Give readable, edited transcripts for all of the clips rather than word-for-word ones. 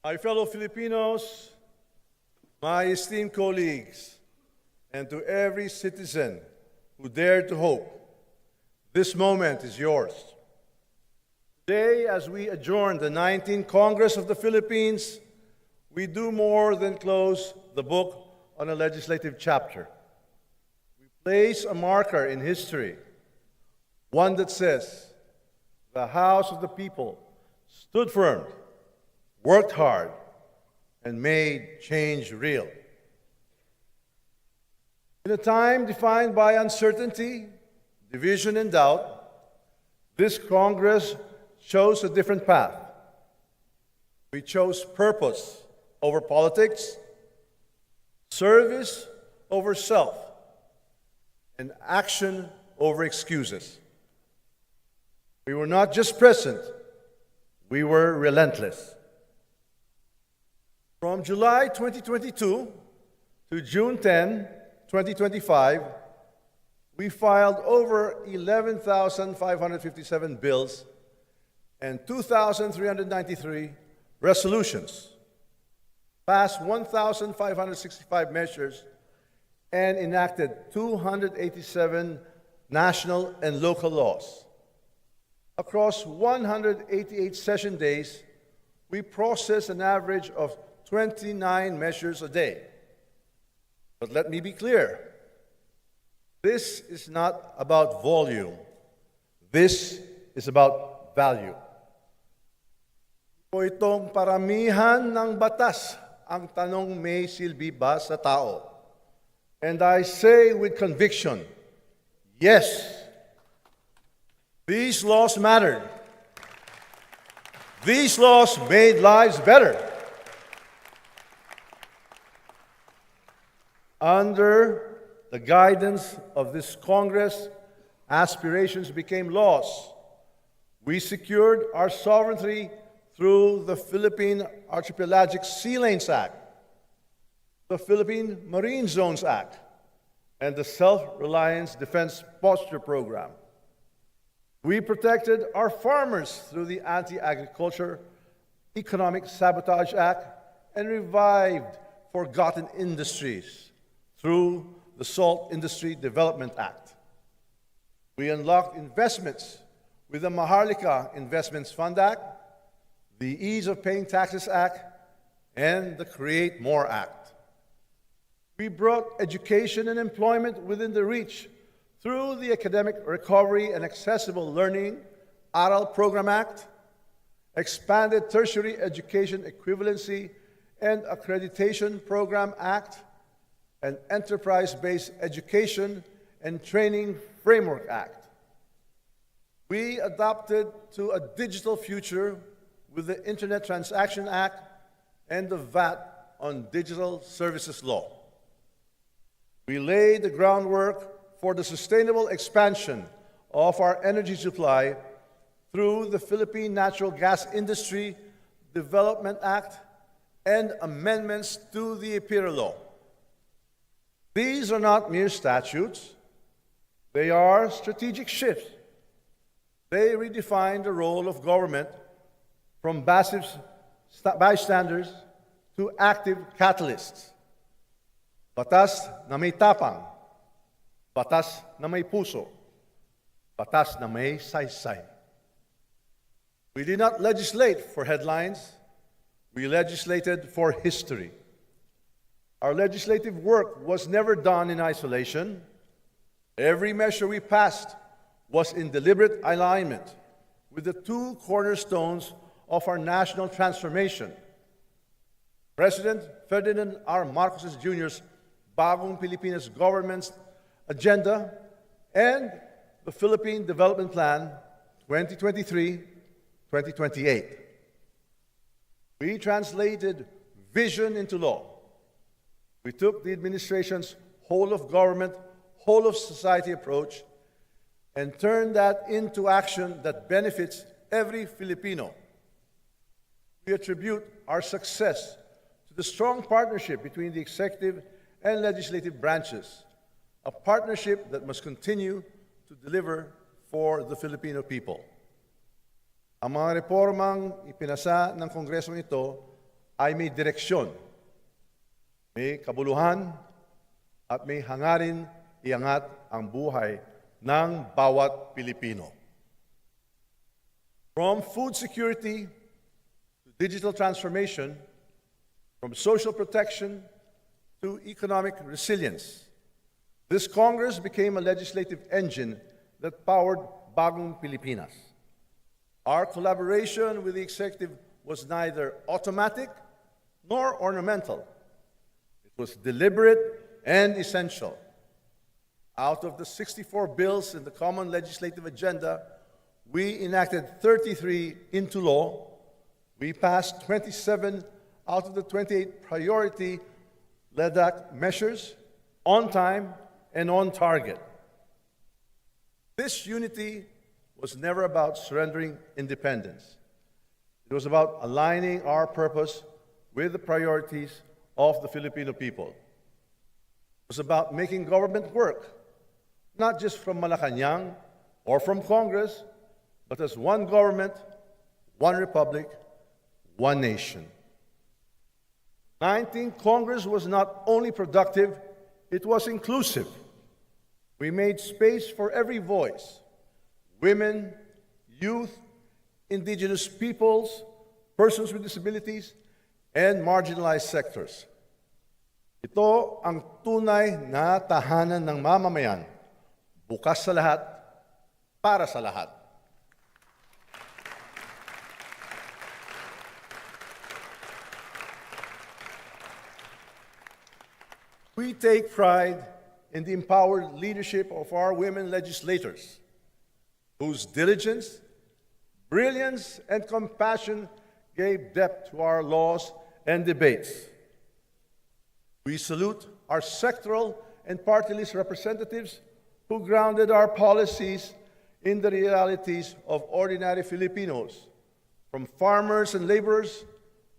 My fellow Filipinos, my esteemed colleagues, and to every citizen who dared to hope, this moment is yours. Today, as we adjourn the 19th Congress of the Philippines, we do more than close the book on a legislative chapter. We place a marker in history, one that says, the House of the People stood firm, worked hard, and made change real. In a time defined by uncertainty, division, and doubt, this Congress chose a different path. We chose purpose over politics, service over self, and action over excuses. We were not just present, we were relentless. From July 2022 to June 10, 2025, we filed over 11,557 bills and 2,393 resolutions, passed 1,565 measures, and enacted 287 national and local laws. Across 188 session days, we processed an average of 29 measures a day. But let me be clear, this is not about volume. This is about value. Po itong paramihan ng batas, ang tanong may silbi ba sa tao? And I say with conviction, yes, these laws mattered. These laws made lives better. Under the guidance of this Congress, aspirations became laws. We secured our sovereignty through the Philippine Archipelagic Sea Lanes Act, the Philippine Marine Zones Act, and the Self-Reliance Defense Posture Program. We protected our farmers through the Anti-Agriculture Economic Sabotage Act and revived forgotten industries through the Salt Industry Development Act. We unlocked investments with the Maharlika Investments Fund Act, the Ease of Paying Taxes Act, and the Create More Act. We brought education and employment within the reach through the Academic Recovery and Accessible Learning ARAL Program Act, expanded Tertiary Education Equivalency and Accreditation Program Act, and Enterprise-Based Education and Training Framework Act. We adopted to a digital future with the Internet Transaction Act and the VAT on Digital Services Law. We laid the groundwork for the sustainable expansion of our energy supply through the Philippine Natural Gas Industry Development Act and amendments to the EPIRA Law. These are not mere statutes. They are strategic shifts. They redefine the role of government from passive bystanders to active catalysts. Batas na may tapang, batas na may puso, batas na may saysay. We did not legislate for headlines. We legislated for history. Our legislative work was never done in isolation. Every measure we passed was in deliberate alignment with the two cornerstones of our national transformation. President Ferdinand R. Marcos Jr.'s Bagong Pilipinas government's agenda and the Philippine Development Plan 2023-2028. We translated vision into law. We took the administration's whole of government, whole of society approach and turned that into action that benefits every Filipino. We attribute our success to the strong partnership between the executive and legislative branches, a partnership that must continue to deliver for the Filipino people. Ang mga reformang ipinasa ng Kongresong ito ay may direksyon, may kabuluhan, at may hangarin iangat ang buhay ng bawat Pilipino. From food security to digital transformation, from social protection to economic resilience, this Congress became a legislative engine that powered Bagong Pilipinas. Our collaboration with the executive was neither automatic nor ornamental. It was deliberate and essential. Out of the 64 bills in the common legislative agenda, we enacted 33 into law. We passed 27 out of the 28 priority LEDAC measures on time and on target. This unity was never about surrendering independence. It was about aligning our purpose with the priorities of the Filipino people. It was about making government work, not just from Malacanang or from Congress, but as one government, one republic, one nation. 19th Congress was not only productive, it was inclusive. We made space for every voice: women, youth, indigenous peoples, persons with disabilities, and marginalized sectors. Ito ang tunay na tahanan ng mamamayan, bukas sa lahat, para sa lahat. We take pride in the empowered leadership of our women legislators, whose diligence, brilliance, and compassion gave depth to our laws and debates. We salute our sectoral and party list representatives who grounded our policies in the realities of ordinary Filipinos, from farmers and laborers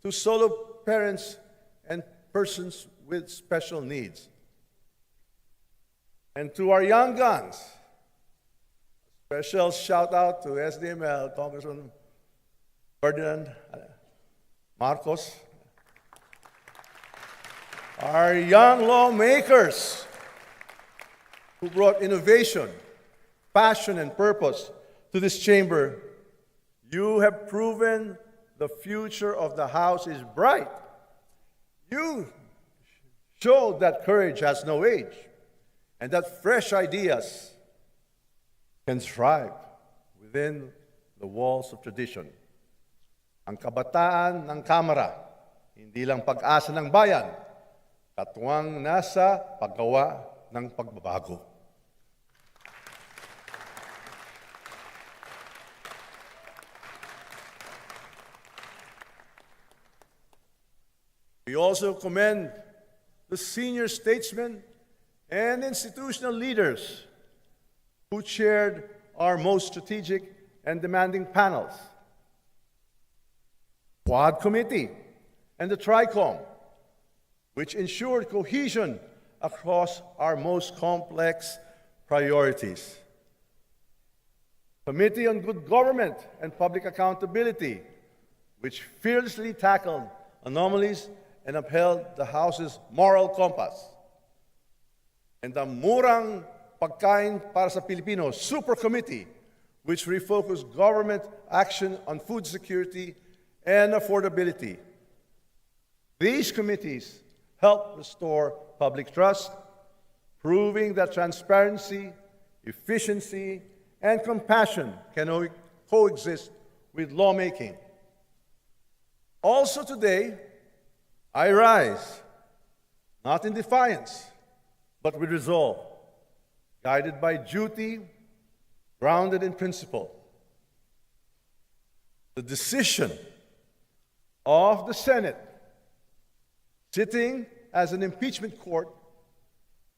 to solo parents and persons with special needs. And to our young guns, special shout out to SDML, Congressman Ferdinand Marcos, our young lawmakers who brought innovation, passion, and purpose to this chamber. You have proven the future of the House is bright. You showed that courage has no age and that fresh ideas can thrive within the walls of tradition. Ang kabataan ng Kamara, hindi lang pag-asa ng bayan, katuwang nasa paggawa ng pagbabago. We also commend the senior statesmen and institutional leaders who chaired our most strategic and demanding panels. Quad Committee and the TRICOM, which ensured cohesion across our most complex priorities. Committee on Good Government and Public Accountability, which fearlessly tackled anomalies and upheld the House's moral compass. And the Murang Pagkain para sa Pilipino Super Committee, which refocused government action on food security and affordability. These committees help restore public trust, proving that transparency, efficiency, and compassion can coexist with lawmaking. Also today, I rise, not in defiance, but with resolve, guided by duty, grounded in principle. The decision of the Senate, sitting as an impeachment court,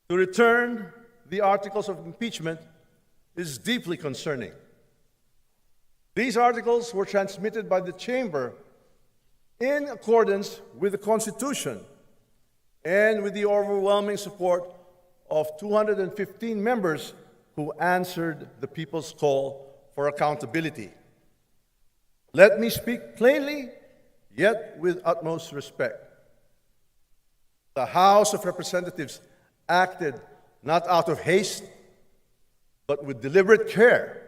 to return the articles of impeachment is deeply concerning. These articles were transmitted by the Chamber in accordance with the Constitution and with the overwhelming support of 215 members who answered the people's call for accountability. Let me speak plainly yet with utmost respect. The House of Representatives acted not out of haste, but with deliberate care.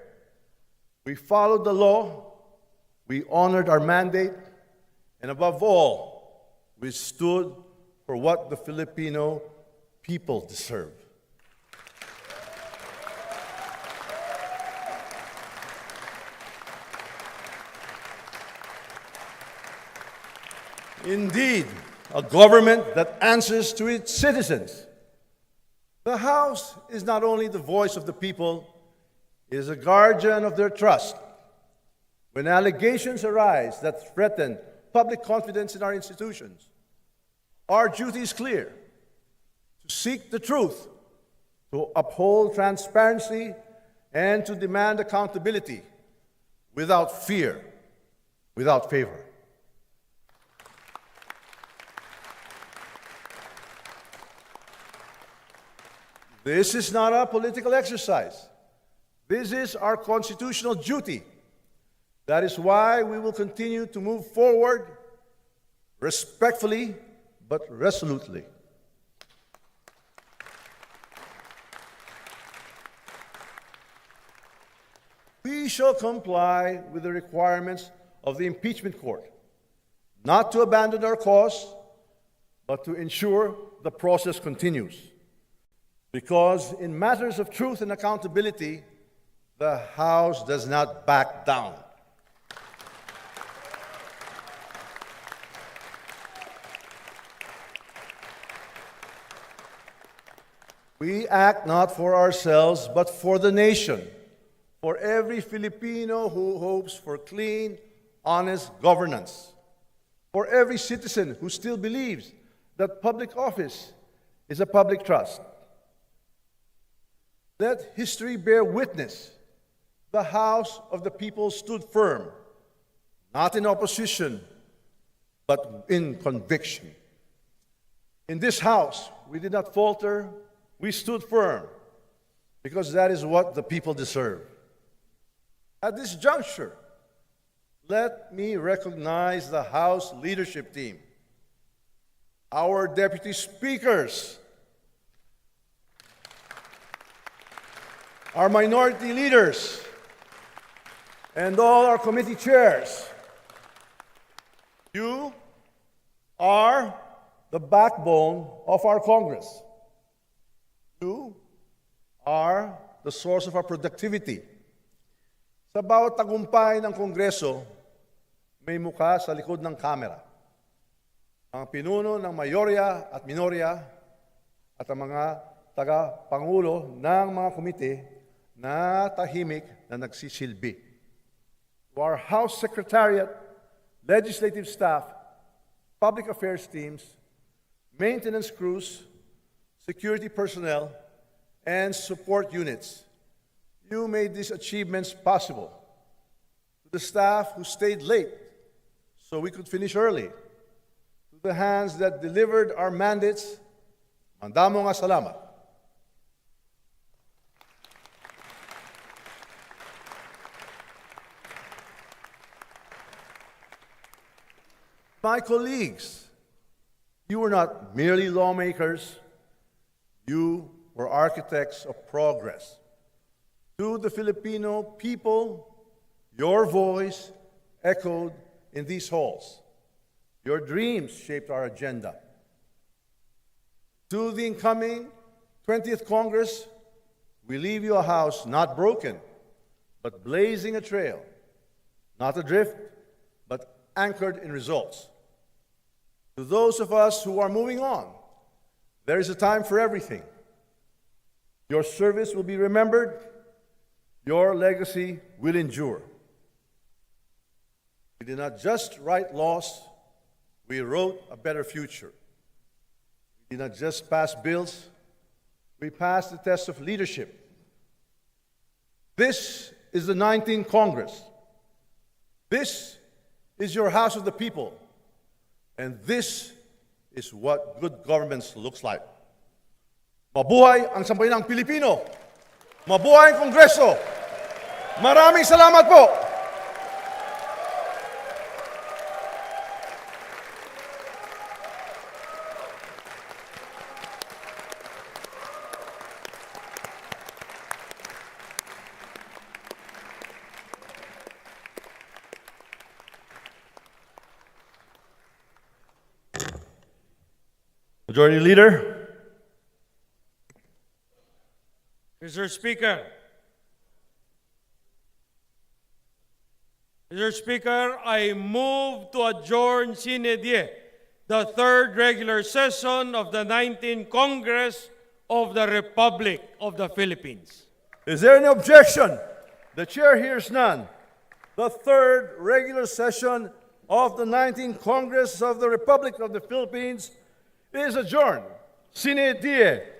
We followed the law, we honored our mandate, and above all, we stood for what the Filipino people deserve. Indeed, a government that answers to its citizens. The House is not only the voice of the people, it is a guardian of their trust. When allegations arise that threaten public confidence in our institutions, our duty is clear: to seek the truth, to uphold transparency, and to demand accountability without fear, without favor. This is not a political exercise. This is our constitutional duty. That is why we will continue to move forward respectfully but resolutely. We shall comply with the requirements of the impeachment court, not to abandon our cause, but to ensure the process continues. Because in matters of truth and accountability, the House does not back down. We act not for ourselves, but for the nation, for every Filipino who hopes for clean, honest governance, for every citizen who still believes that public office is a public trust. Let history bear witness. The House of the people stood firm, not in opposition, but in conviction. In this House, we did not falter, we stood firm, because that is what the people deserve. At this juncture, let me recognize the House leadership team, our deputy speakers, our minority leaders, and all our committee chairs. You are the backbone of our Congress. You are the source of our productivity. Sa bawat tagumpay ng Kongreso, may mukha sa likod ng kamera. Ang pinuno ng mayorya at minorya at ang mga taga-pangulo ng mga komite na tahimik na nagsisilbi. To our House Secretariat, legislative staff, public affairs teams, maintenance crews, security personnel, and support units, you made these achievements possible. To the staff who stayed late so we could finish early, to the hands that delivered our mandates, mandamo nga salamat. My colleagues, you were not merely lawmakers, you were architects of progress. To the Filipino people, your voice echoed in these halls. Your dreams shaped our agenda. To the incoming 20th Congress, we leave you a house not broken, but blazing a trail, not adrift, but anchored in results. To those of us who are moving on, there is a time for everything. Your service will be remembered. Your legacy will endure. We did not just write laws, we wrote a better future. We did not just pass bills, we passed the test of leadership. This is the 19th Congress. This is your House of the People. And this is what good governance looks like. Mabuhay ang sambayanang Pilipino! Mabuhay ang Kongreso! Maraming salamat po! Majority Leader. Mr. Speaker, I move to adjourn sine die the third regular session of the 19th Congress of the Republic of the Philippines. Is there any objection? The chair hears none. The third regular session of the 19th Congress of the Republic of the Philippines is adjourned. Sine die.